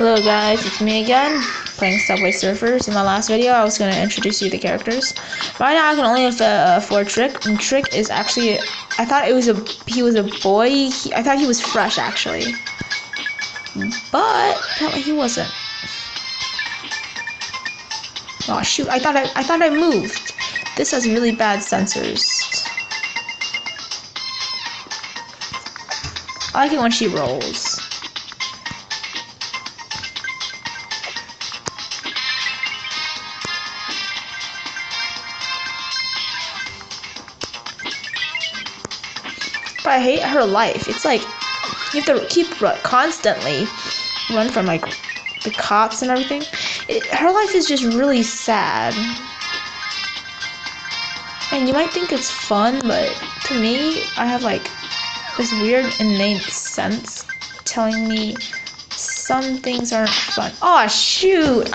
Hello guys, it's me again, playing Subway Surfers. In my last video, I was going to introduce you to the characters. Right now, I can only afford Trick, and Trick is actually, I thought he was a boy. I thought he was fresh, actually. But, apparently he wasn't. Oh shoot, I thought I moved. This has really bad sensors. I like it when she rolls. But I hate her life. It's like you have to keep constantly run from like the cops and everything. Her life is just really sad. And you might think it's fun, but to me, I have like this weird innate sense telling me some things aren't fun. Oh shoot!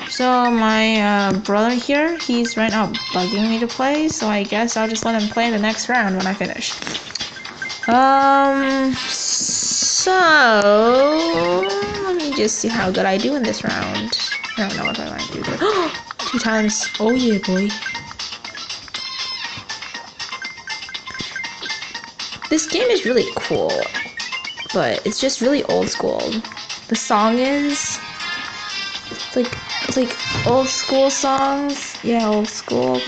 So my brother here, he's right now bugging me to play, so I guess I'll just let him play the next round when I finish. So let me just see how good I do in this round. I don't know if I might do good. 2 times. Oh yeah, boy. This game is really cool, but it's just really old school. The song is it's like old school songs. Yeah, old school.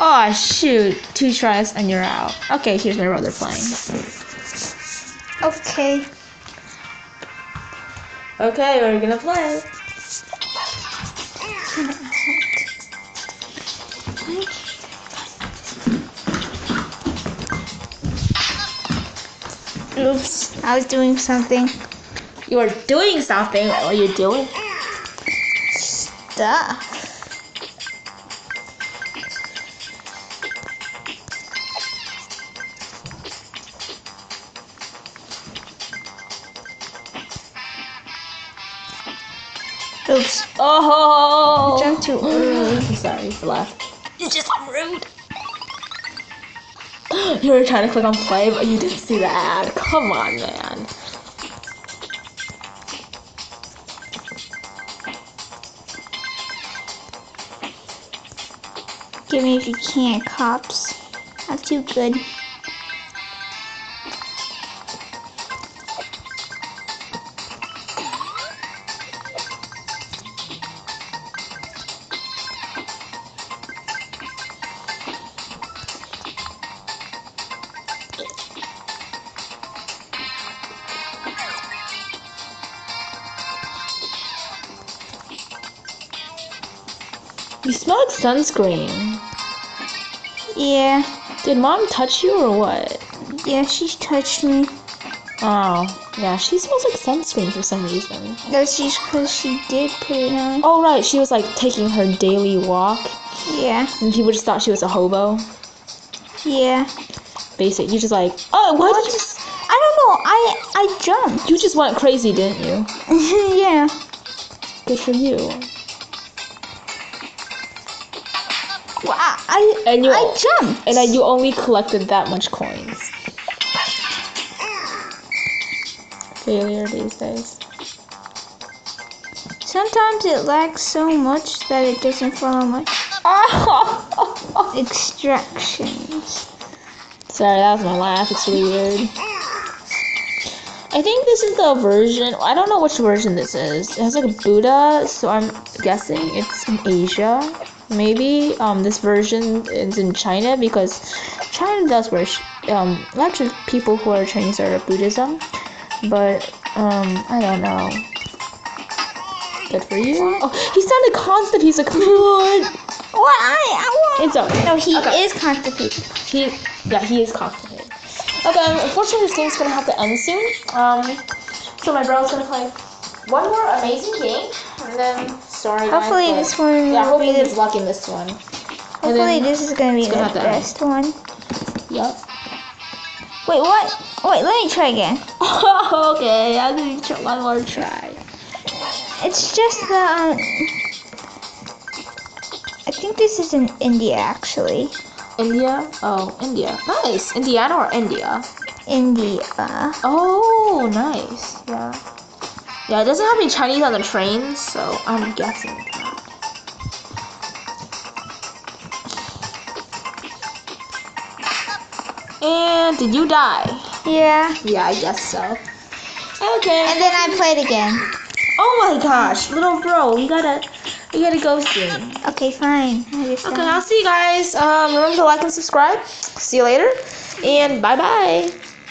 Oh shoot, 2 tries and you're out. Okay, here's my brother playing. Okay, we're gonna play. Oops, I was doing something. You were doing something? What are you doing? Stuff. Oops. Oh! I jumped too early. I'm sorry for laughing. You're just rude. You were trying to click on play, but you didn't see the ad. Come on, man. Give me if you can, cops. Not too good. You smell like sunscreen. Yeah. Did mom touch you or what? Yeah, she's touched me. Oh, yeah, she smells like sunscreen for some reason. That's just because she did put it on. Oh, right, she was like taking her daily walk. Yeah. And people just thought she was a hobo. Yeah. Basic. You just like, oh, what? I don't know. I jumped. You just went crazy, didn't you? Yeah. Good for you. Well, I jumped. And then you only collected that much coins. Failure these days. Sometimes it lags so much that it doesn't follow much. Extractions. Sorry, that was my laugh. It's really weird. I think this is the version. I don't know which version this is. It has like a Buddha, so I'm guessing it's in Asia. Maybe this version is in China because China does worship lots of people who are Chinese are Buddhism, but I don't know. Good for you. Oh, he sounded constipated. He's like, what? What? It's okay. No, he is constipated. He is constipated. Okay, unfortunately this game's gonna have to end soon. So my brother's gonna play one more amazing game, and then sorry. Hopefully guys, this one. Yeah, hopefully he's lucky in this one. Hopefully this is gonna be the best one. Yep. Wait, what? Wait, let me try again. Okay, I'm gonna try one more try. It's just the, I think this is in India, actually. India? Oh, India. Nice. Indiana or India? India. Oh, nice. Yeah. Yeah, it doesn't have any Chinese on the trains, so I'm guessing that. And did you die? Yeah. Yeah, I guess so. Okay. And then I played again. Oh my gosh, little bro, you gotta go soon. Okay, fine. Okay, I'll see you guys. Remember to like and subscribe. See you later, and bye bye.